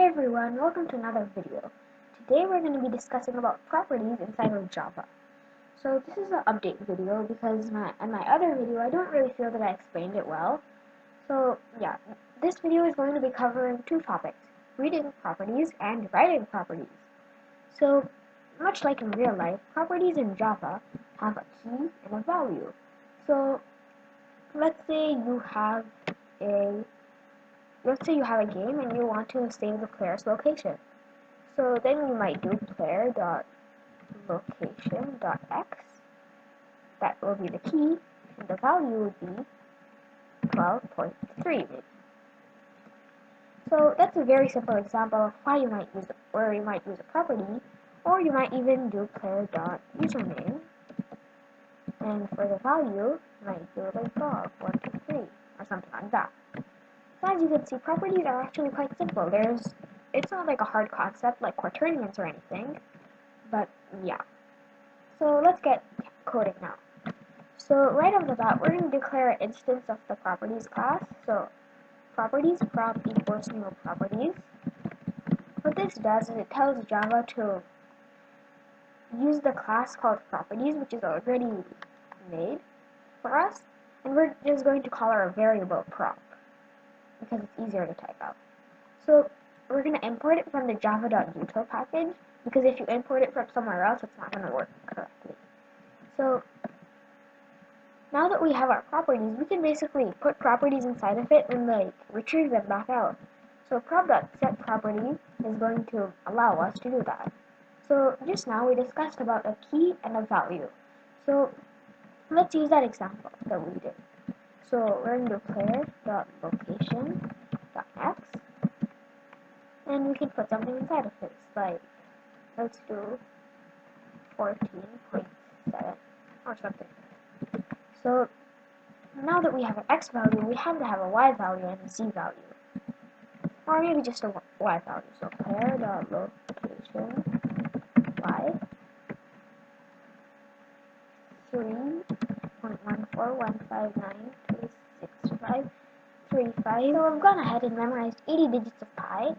everyone, welcome to another video. Today we're going to be discussing about properties inside of Java. So this is an update video because in my other video I don't really feel that I explained it well. So yeah, this video is going to be covering two topics, reading properties and writing properties. So much like in real life, properties in Java have a key and a value. So let's say you have a game and you want to save the player's location. So then you might do player.location.x. That will be the key, and the value would be 12.3. So that's a very simple example of why you might use a property, or you might even do player.username, and for the value, you might do like dog123 or something like that. So as you can see, properties are actually quite simple. It's not like a hard concept like quaternions or anything, but yeah. So let's get coding now. So right off the bat, we're going to declare an instance of the properties class. So properties prop equals new properties. What this does is it tells Java to use the class called properties, which is already made for us, and we're just going to call our variable prop, because it's easier to type out. So we're going to import it from the java.util package, because if you import it from somewhere else, it's not going to work correctly. So now that we have our properties, we can basically put properties inside of it and like retrieve them back out. So prop.setProperty is going to allow us to do that. So just now we discussed about a key and a value. So let's use that example that we did. So we're going to do player.location.x, and we can put something inside of it, like let's do 14.7 or something. So now that we have an x value, we have to have a y value and a z value, or maybe just a y value. So player.location y 3.14159.265. So I've gone ahead and memorized 80 digits of pi.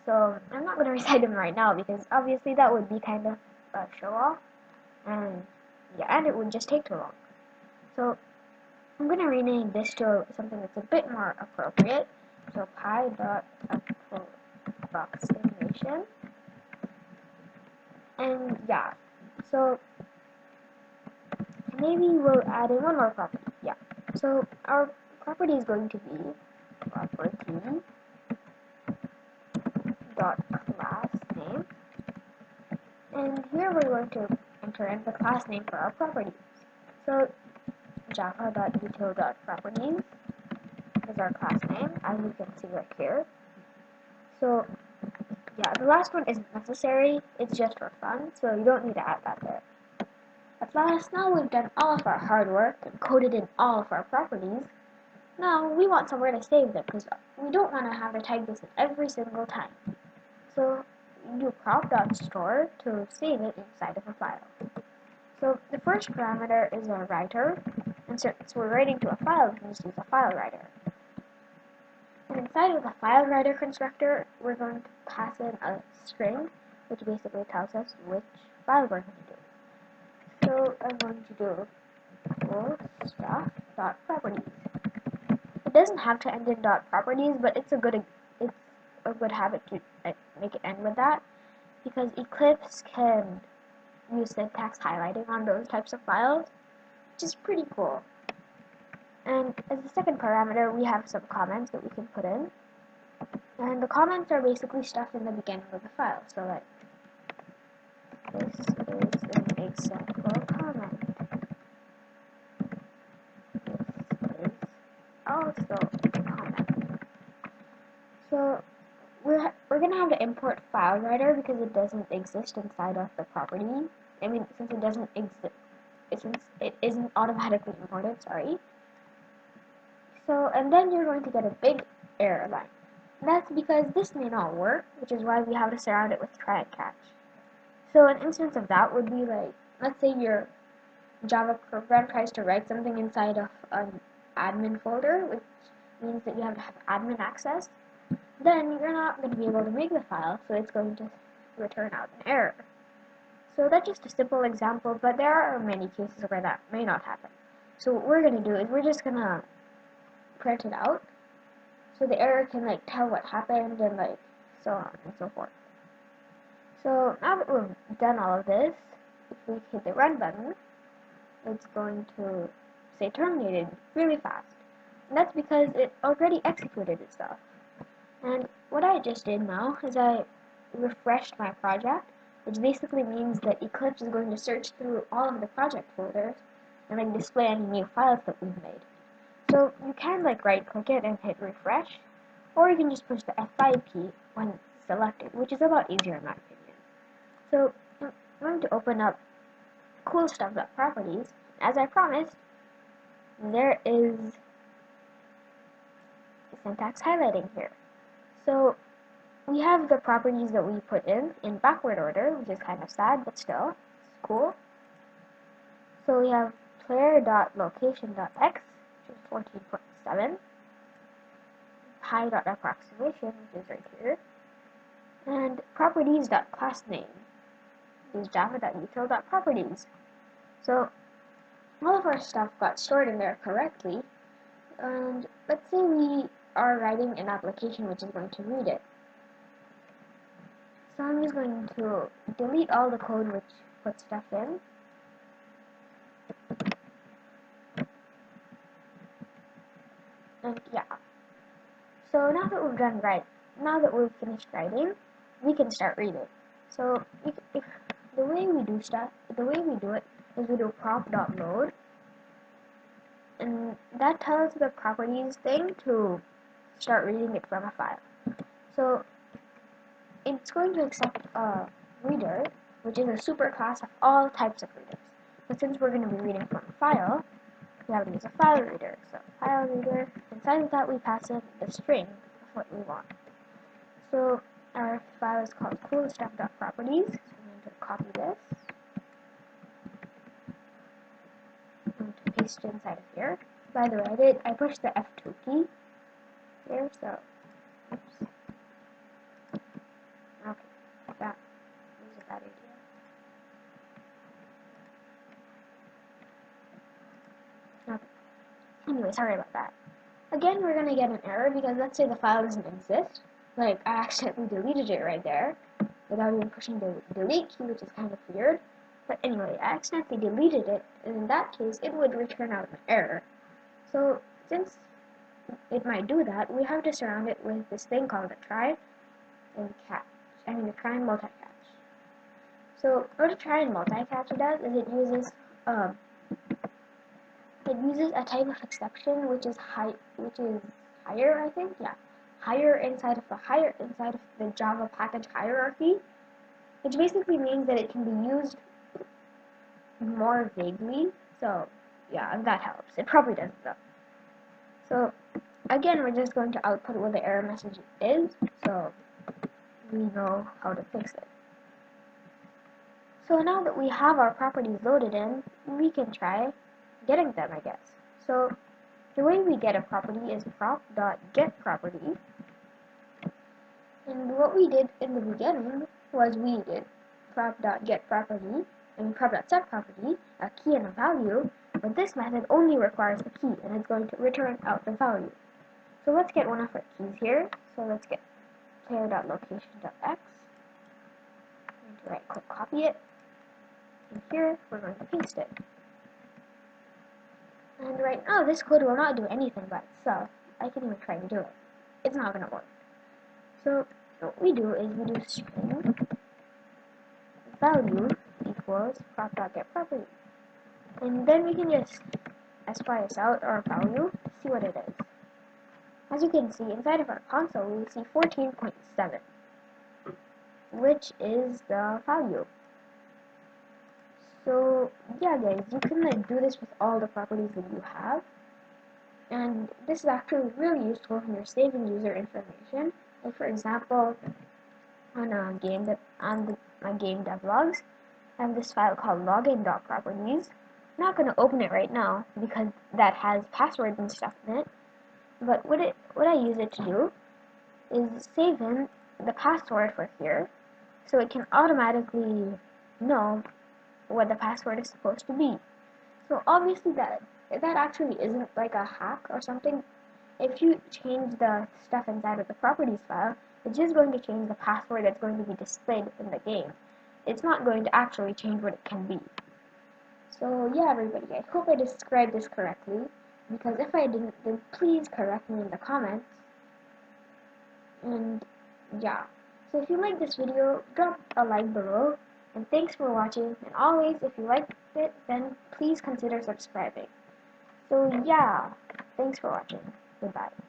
So I'm not going to recite them right now because obviously that would be kind of a show off, and it would just take too long. So I'm going to rename this to something that's a bit more appropriate. So pi.approximation, and yeah. So maybe we'll add in one more property. Yeah. So our property is going to be property.class name, and here we're going to enter in the class name for our property. So java.util.properties is our class name, as you can see right here. So yeah, the last one isn't necessary, it's just for fun, so you don't need to add that there. At last, now we've done all of our hard work and coded in all of our properties. Now we want somewhere to save them, because we don't want to have to type this in every single time. So you do prop.store to save it inside of a file. So the first parameter is a writer, and since we're writing to a file, we can just use a file writer. And inside of the file writer constructor, we're going to pass in a string, which basically tells us which file we're going to do. So I'm going to do stuff.properties. It doesn't have to end in .properties, but it's a good habit to make it end with that, because Eclipse can use syntax highlighting on those types of files, which is pretty cool. And as the second parameter, we have some comments that we can put in, and the comments are basically stuff in the beginning of the file. So like, this is an example comment. This is also a comment. So we're going to have to import file writer because it doesn't exist inside of the property. I mean, since it doesn't exist, since it isn't automatically imported, sorry. So, and then you're going to get a big error line. And that's because this may not work, which is why we have to surround it with try and catch. So an instance of that would be like, let's say your Java program tries to write something inside of an admin folder, which means that you have to have admin access. then you're not going to be able to make the file, so it's going to return out an error. So that's just a simple example, but there are many cases where that may not happen. So what we're going to do is we're just going to print it out, so the error can like tell what happened and like so on and so forth. So now that we've done all of this, if we hit the run button, it's going to say terminated really fast. And that's because it already executed itself. And what I just did now is I refreshed my project, which basically means that Eclipse is going to search through all of the project folders and like display any new files that we've made. So you can like right click it and hit refresh, or you can just push the F5 key when selected, which is a lot easier in my opinion. So I'm going to open up cool stuff.properties. As I promised, there is syntax highlighting here. So we have the properties that we put in backward order, which is kind of sad, but still, it's cool. So we have player.location.x, which is 14.7, pi.approximation, which is right here, and properties.className, which is java.util.properties. So all of our stuff got stored in there correctly, and let's say we are writing an application which is going to read it. So I'm just going to delete all the code which puts stuff in. And yeah. So now that we've finished writing, we can start reading. So if the way we do it is we do prop.load, and that tells the properties thing to start reading it from a file. So it's going to accept a reader, which is a superclass of all types of readers. But since we're going to be reading from a file, we have to use a file reader. So file reader, inside of that we pass in the string of what we want. So our file is called coolstuff.properties. So I'm going to copy this. I'm going to paste it inside of here. By the way, I pushed the F2 key here, so oops. Okay, that was a bad idea. Okay. Anyway, sorry about that. Again, we're going to get an error because let's say the file doesn't exist. Like, I accidentally deleted it right there without even pushing the delete key, which is kind of weird. But anyway, I accidentally deleted it, and in that case, it would return out an error. So, since it might do that, we have to surround it with this thing called a try and catch. I mean, a try and multi-catch. So, what a try and multi-catch does is it uses a type of exception which is higher, I think, yeah, higher inside of the Java package hierarchy, which basically means that it can be used more vaguely. So yeah, that helps. It probably doesn't though. So again, we're just going to output what the error message is, so we know how to fix it. So now that we have our properties loaded in, we can try getting them, I guess. So the way we get a property is prop.getProperty. And what we did in the beginning was we did prop.getProperty and prop.setProperty, a key and a value, but this method only requires the key and it's going to return out the value. So let's get one of our keys here. So let's get player.location.x. I'm going to right click copy it. And here we're going to paste it. And right now this code will not do anything by itself. I can even try to do it. It's not going to work. So what we do is we do string value equals prop.getProperty. And then we can just SPRS out our value, see what it is. As you can see, inside of our console, we see 14.7, which is the value. So yeah guys, you can do this with all the properties that you have. And this is actually really useful when you're saving user information. Like for example, on my game devlogs, I have this file called login.properties. I'm not going to open it right now because that has passwords and stuff in it. But what I use it to do is saving the password for here, so it can automatically know what the password is supposed to be. So obviously that actually isn't like a hack or something. If you change the stuff inside of the properties file, it's just going to change the password that's going to be displayed in the game. It's not going to actually change what it can be. So yeah, everybody, I hope I described this correctly, because if I didn't, then please correct me in the comments. And yeah, so if you like this video, drop a like below, and thanks for watching, and always, if you liked it, then please consider subscribing. So yeah, thanks for watching. Goodbye.